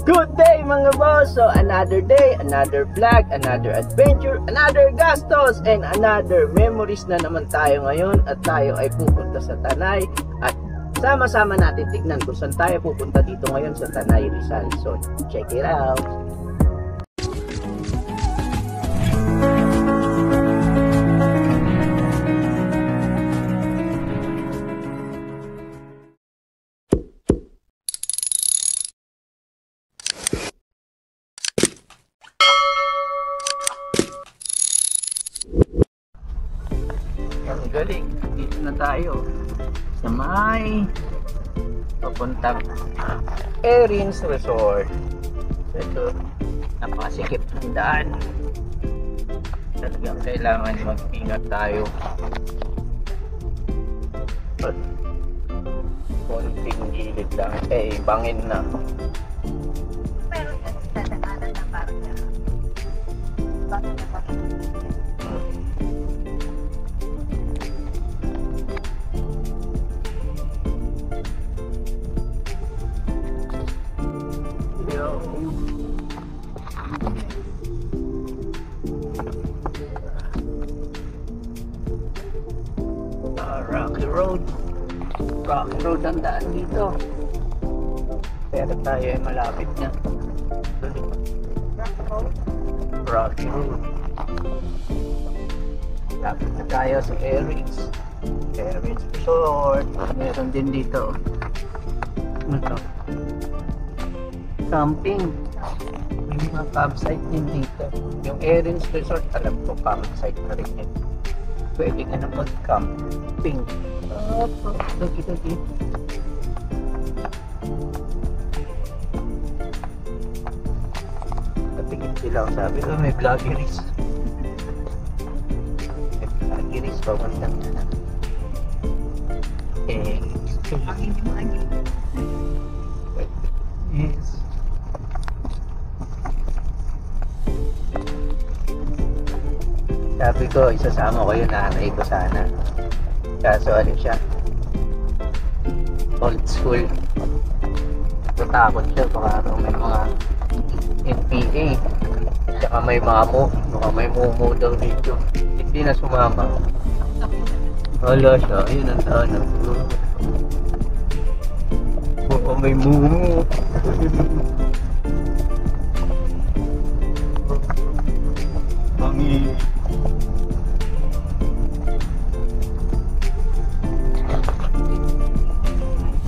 Good day mga boss! So another day, another vlog, another adventure, another gastos, and another memories na naman tayo ngayon. At tayo ay pupunta sa Tanay. At sama-sama natin tignan kung saan tayo pupunta dito ngayon sa Tanay, Rizal. So check it out! Ang galing, dito na tayo sa may papuntang Erin Resort. Ito, napakasikip ng daan. Talagang kailangan mag-ingat tayo. At konting gilid lang, bangin na. Meron ka sa dadaanan na parang bakit na bakit? Rocky Road ang daan dito. Pero tayo ay malapit na. Rocky Road. Malapit na tayo sa Erins Resort. Meron din dito. Ano to? Camping. May mga campsite din dito. Yung Erins Resort, alam ko campsite na rin yun. Pwede ka na mag-camping. Opo, doki-doki. Kapingin sila. Sabi ko, may vloggeries. May vloggeries, pawantang na. Yes. Sabi ko, isasama ko yung nanay ko sana. Kaso alin siya, old school. Natakot siya, baka may mga NPA. Tsaka may mamo, baka may mumu daw dito. Hindi na sumama. Hala siya, ayun ang daan. Baka may mumu. Mami.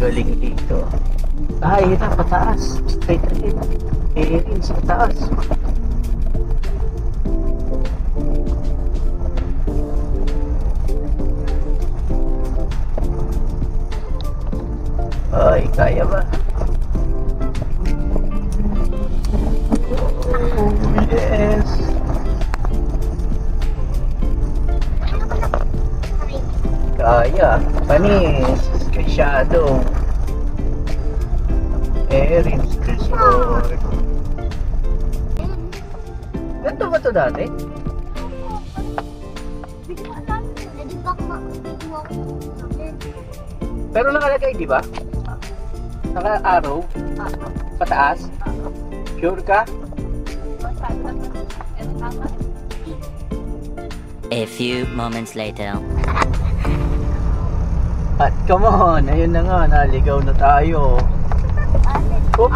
Galing dito. Ay, ito, pataas. Straight ahead. Erin sa taas. Ay, kaya ba? Oh, yes. Kaya. Panis. Shadow. Erin Resort. Ganito ba ito dati? Pero nakalagay, di ba? Naka-arrow? Pataas? Sure ka? A few moments later. At come on, ayun na nga, naligaw na tayo. Oop.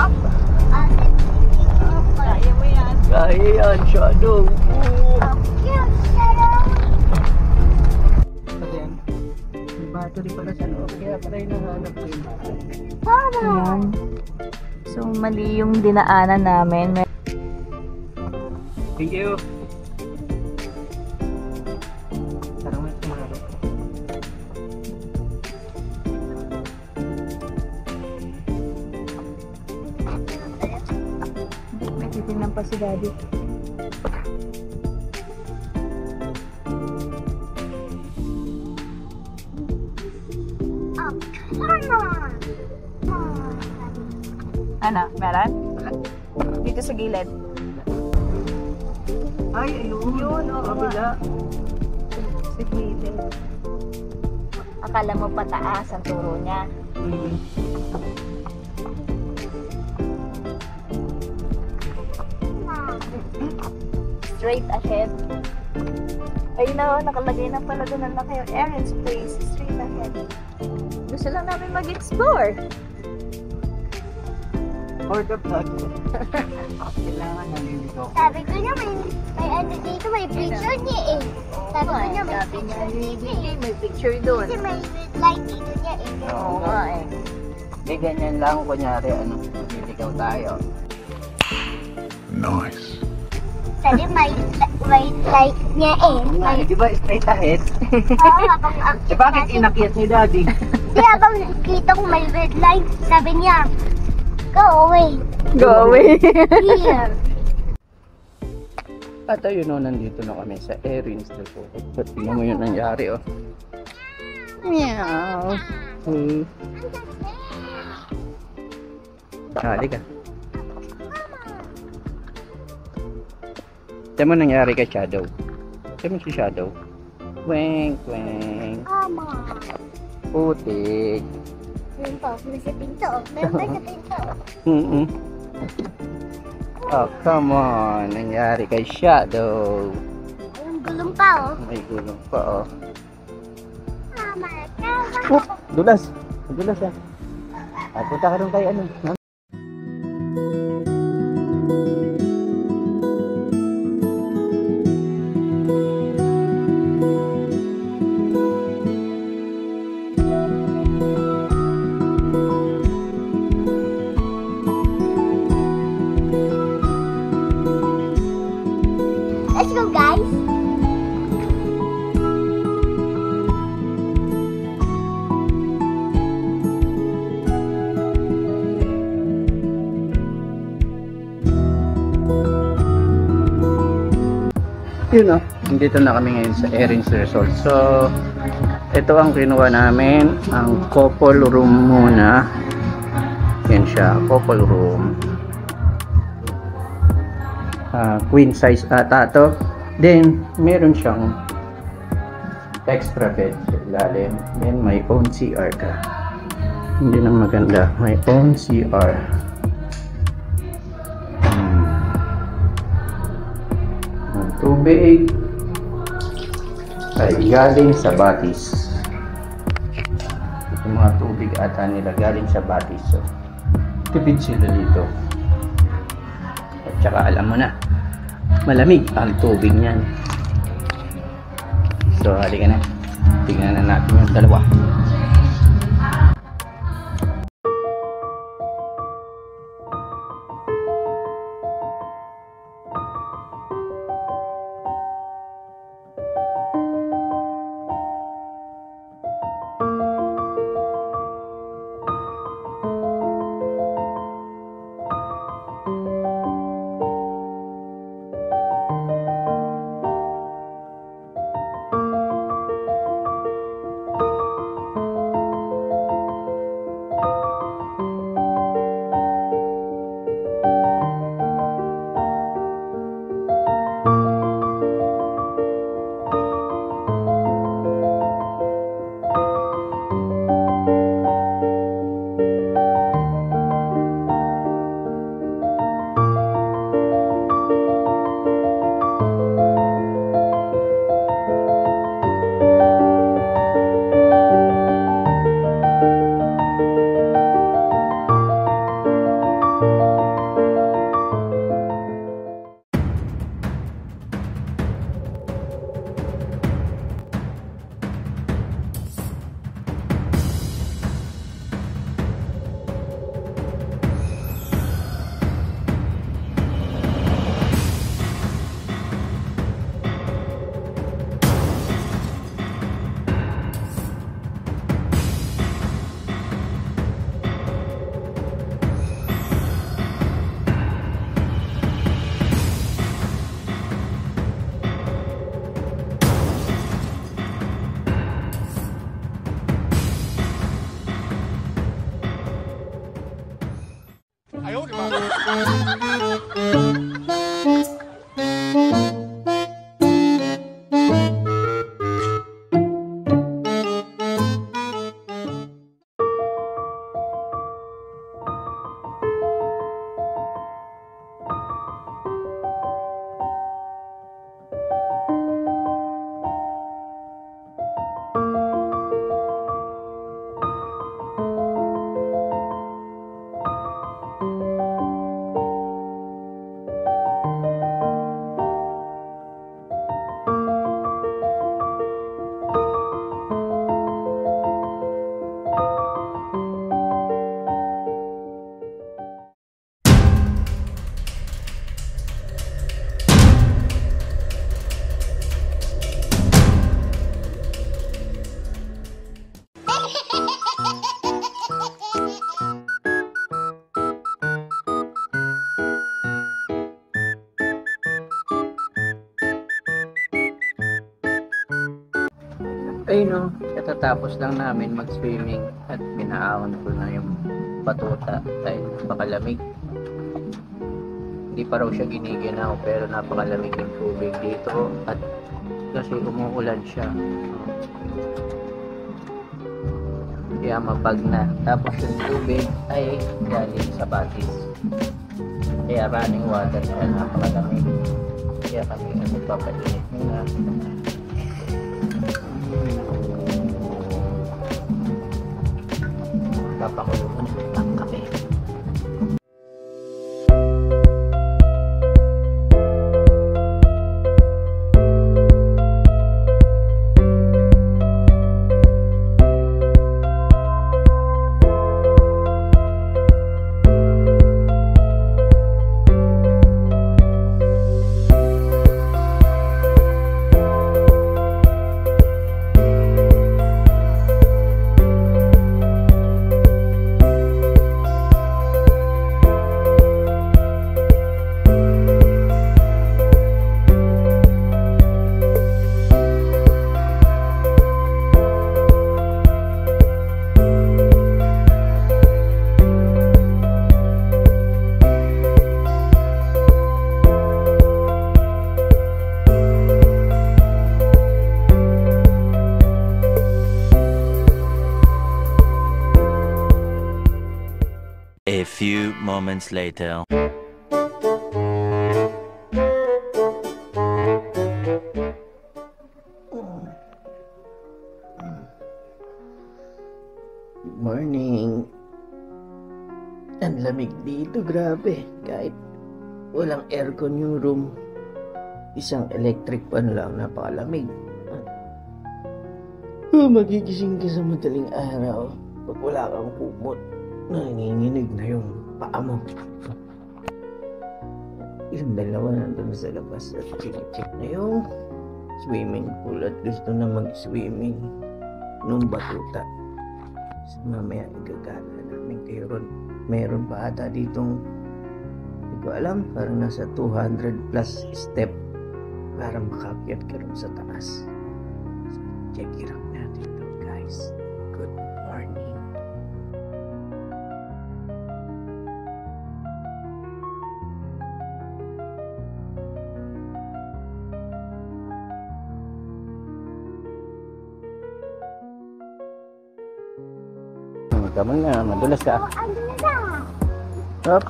Kaya mo yan. Kaya yan, Shadow. May battery pala sa loob, kaya pala yung nahanap ko yung battery. Ayan. So, mali yung dinaanan namin. Thank you. Parang may tumarap. May titignan pa si Daddy. Ano? Meron? Dito sa gilid. Ay, ayun. Yun, o, kabila. Sa gilid. Akala mo pataas ang turo niya. straight ahead. Ayun na, nakalagay na pala doon na kayo. Aaron's Place, straight ahead. Gusto lang namin mag-explore. For the vlog. Kailangan naliligaw. Sabi ko niya may ano dito, may picture niya eh. Sabi ko niya may picture dito eh. May picture doon. Kasi may light dito niya eh. Oo nga eh. Hindi, ganyan lang. Kunyari, naliligaw tayo. Nice. Sabi may light niya eh. Di ba straight ahead? Oo, habang Eh bakit inakyat ni daddy? Di habang kita ko may red light, sabi niya, go away. Go away. Here. At ayun o, nandito na kami sa Erin's Resort. At tingnan mo yun nangyari o. Meow. Halika. Tingnan mo nangyari kay Shadow. Tingnan mo si Shadow. Weng, weng. Mama. Putik. Meron pa, meron sa pinto. Meron pa sa pinto. Oh, come on. Nangyari kay Shadow. Ayun, gulong pa oh. May gulong pa oh. Mama, kama. Dulas. Dulas ah. Punta ka rin kay ano. Let's go guys. Yun o, nandito na kami ngayon sa Erin's Resort. So, ito ang kinuha namin, ang couple room muna. Yan siya, couple room. Queen size ata to. Then, meron siyang extra bed sa ilalim. Then, may own CR ka. Hindi na maganda, may own CR. Ang tubig ay galing sa batis. Yung mga tubig ata nila galing sa batis. So, tipid sila dito. At saka alam mo na, malamig ang tubig niyan. So, halika na. Tingnan na natin yung dalawa. Ayun no, katatapos lang namin mag-swimming at pinaawan ko na yung batuta dahil napakalamig. Hindi pa raw siya giniginaw pero napakalamig yung tubig dito at kasi umuulan siya. Kaya mapag na. Tapos yung tubig ay galing sa batis. Kaya running water siya, napakalamig. Kaya kami nagpapainit muna. Papakulo ko na ang kape. A few moments later. Good morning. Ang lamig dito, grabe. Kahit walang aircon yung room, isang electric fan lang, napakalamig. Magigising ka sa madaling araw pag wala kang kumot. Nanginginig na yung paa mo. Yung dalawa nandun sa labas at check na yung swimming pool at gusto na mag-swimming nung batuta. So, mamaya igagala namin kayo ron. Meron pa ata ditong, hindi ko alam, parang nasa 200 plus step para makakyat ka ron sa taas. So, check it out natin to, guys. Good morning. Kamu na, madulas ka. Up.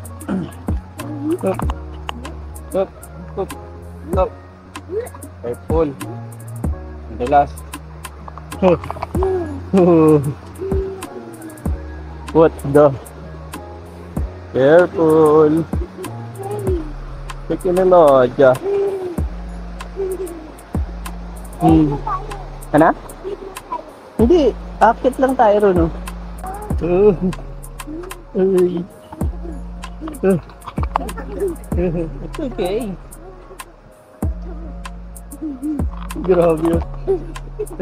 Up. Up. Up. Up. Careful. Madulas. What the? Careful. Bikin lo aja. Ano? Hindi, akit lang tayo ron. It's okay. Grabe.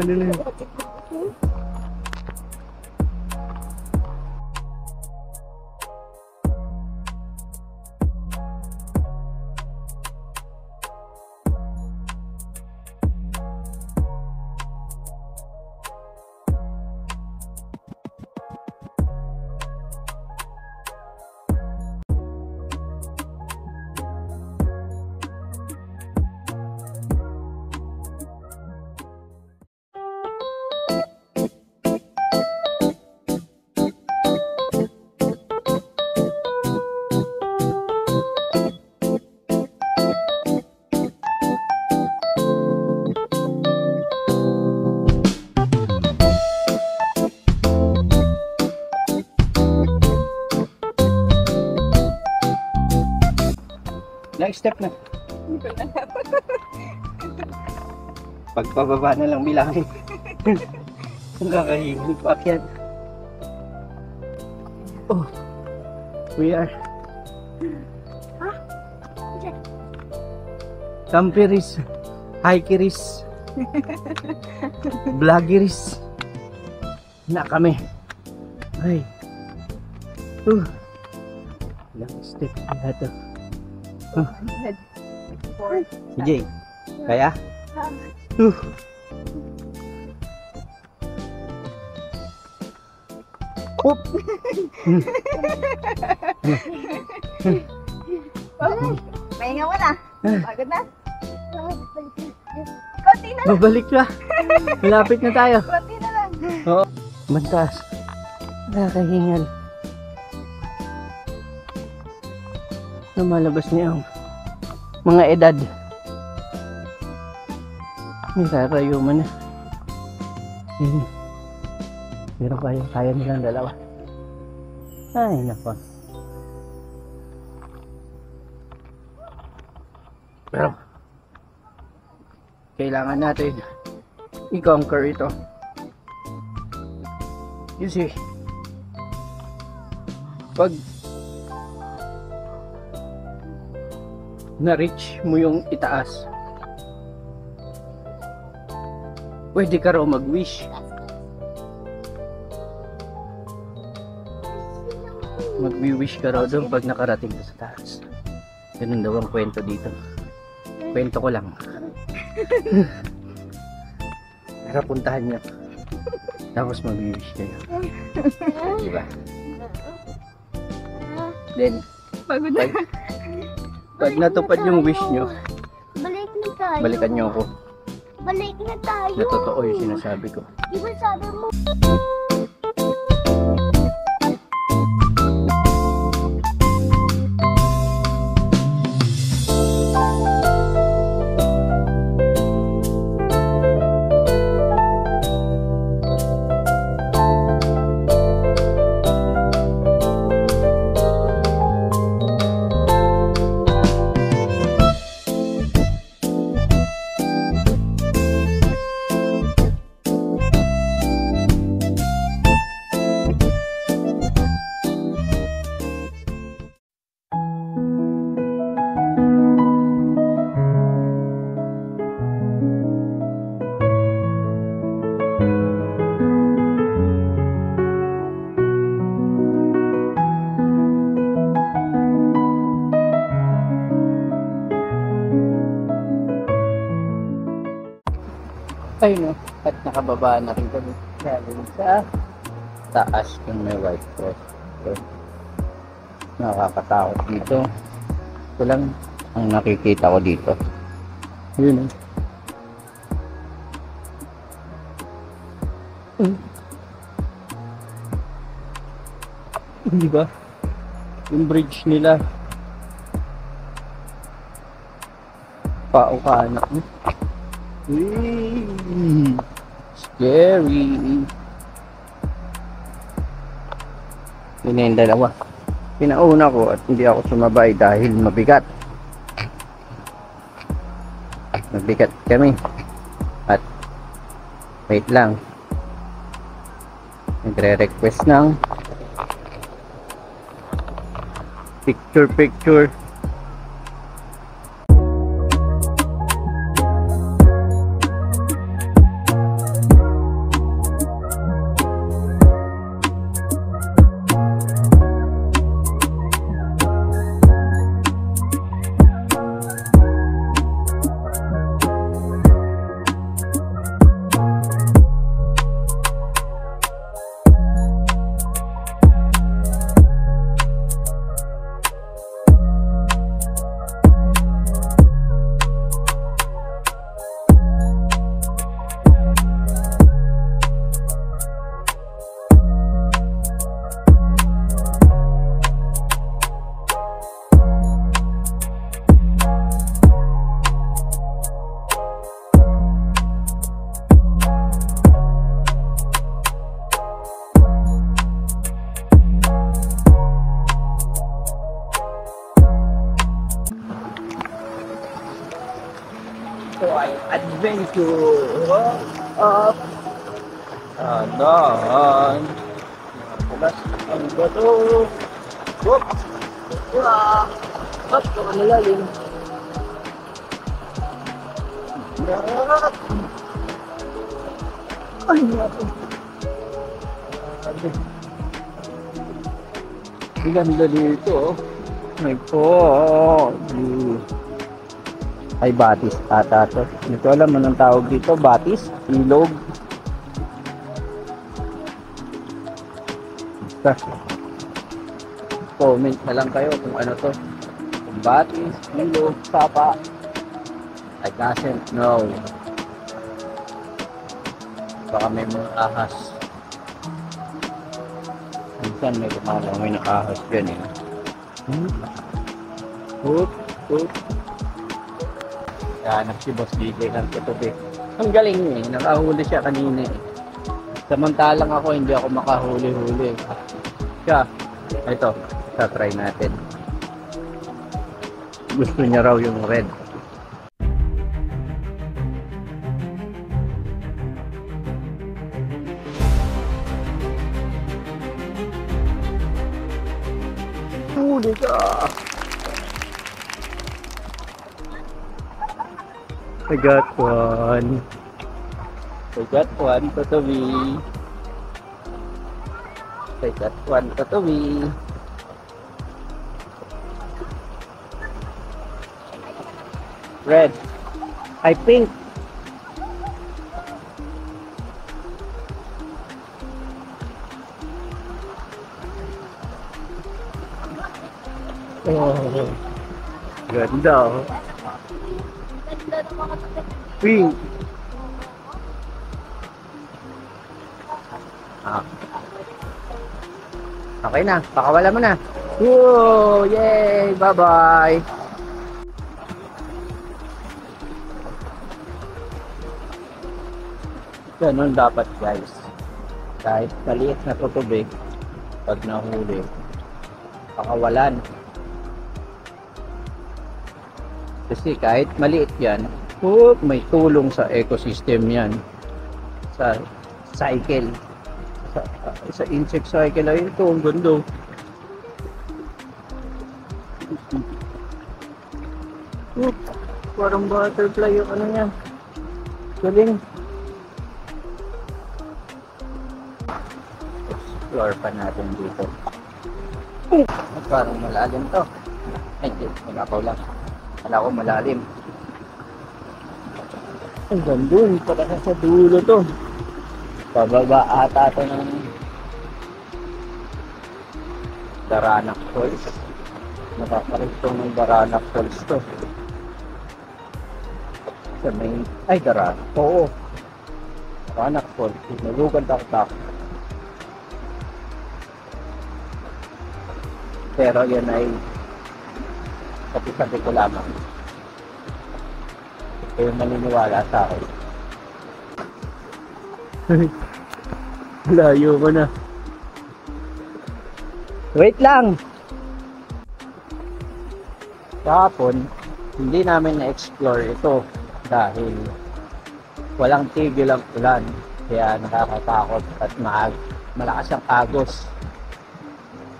Ano na yun? Next step na. Pagpababa na lang bilangin. Ang kakahilig pa yan. Oh, we are camperis, hikeris, vloggeris na kami. Ay, next step na ito. Si Jay, kaya? Whoop! Pahinga mo na. Pagod na. Konti na lang. Babalik na. Malapit na tayo. Konti na lang. Oo. Mantas. Nakakahingal. Lumalabas niya ang mga edad. Nirarayuman na. Pero kaya nilang dalawa. Ay, nako. Pero kailangan natin i-conquer ito. You see, pag na-reach mo yung itaas, pwede ka raw mag-wish. Mag-wish ka raw doon pag nakarating ka sa taas. Ganun daw ang kwento dito. Kwento ko lang. Pero puntahan nyo. Tapos mag-wish kayo. Diba? Then, Pagod na. pag natupad yung wish nyo, Balik na tayo. balikan nyo ako. Balik na tayo. Na totoo yung sinasabi ko. Di ba sabi mo? Ay no, at nakababa na rin kami galing sa taas yung may white cross. So, nakakatakot dito. Ito lang ang nakikita ko dito. Yun Di ba? Yung bridge nila. Pauka-anak mo. Scary. Yun na yung dalawa. Pinauna ko at hindi ako sumabay dahil mabigat. Mabigat kami. At wait lang. Nagre-request ng picture. So ay adventure up anan pulas ang bato hop hop ito ka nalalim ay naku ang ganda dito may pod ay batis ata to. Hindi ko alam anong tawag dito. Batis, ilog. Basta comment na lang kayo kung ano to. Kung batis, kilo, sapa. I doesn't know. Baka may mga ahas. Minsan may kumalaw, may nakahas dyan eh. Hoop, hoop. Hanap si Boss DJ ng katubi. Ang galing eh, nakahuli siya kanina eh. Samantalang ako, hindi ako makahuli-huli. Siya, ito, try natin. Gusto niya raw yung red. Huli ka! I got one. I got one, katabi. I got one, katabi. Red. I pink. Oh, ganda oh. Pink. Ah. Okay na, pakawala mo na. Whoa, yay, bye-bye. Ganun dapat guys. Kahit maliit na tutubig, pag nahuli, pakawalan. Kasi kahit maliit yan, may tulong sa ecosystem yan. Sa cycle. Sa insect cycle ay ito. Ang ganda. Parang butterfly yung ano niya. Galing. Explore pa natin dito. Parang malalim to. Ay, magapaw lang. Wala ko malalim. Ang gandun, pala sa dulo to. Pababa ata ito ng Baranak Falls. Nakakaritong ng Baranak Falls to. Sa may... Ay, Baranak. Oo. Baranak Falls. Nalugan tak-tak. Pero yan ay sabi ko lamang. Kayo maniniwala sa akin. Layo ko na. Wait lang! Kahapon, hindi namin na-explore ito dahil walang tigil ang ulan. Kaya nakakatakot at malakas ang agos.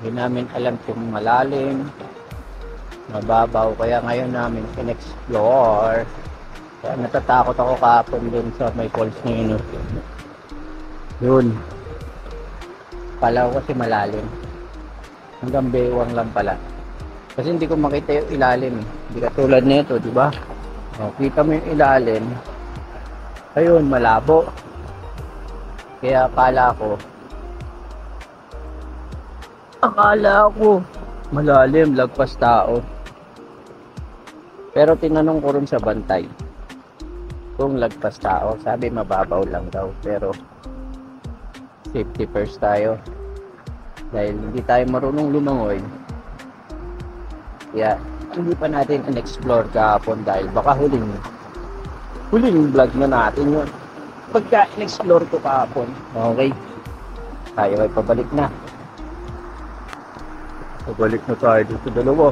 Hindi namin alam kung malalim, mababaw, kaya ngayon namin in-explore. Kaya natatakot ako kahapon dun sa may falls na yun. Yun. Pala ko kasi malalim. Hanggang bewang lang pala. Kasi hindi ko makita yung ilalim. Hindi katulad nito, di ba? O, kita mo yung ilalim. Ayun, malabo. Kaya akala ko malalim, lagpas tao. Pero tinanong ko rin sa bantay kung lagpas tao, sabi mababaw lang daw, pero safety first tayo dahil hindi tayo marunong lumangoy. Kaya hindi pa natin in-explore kahapon dahil baka huling vlog na natin yun pagka in-explore ko kahapon. Okay, tayo ay pabalik na. Pabalik na tayo dito dalawa.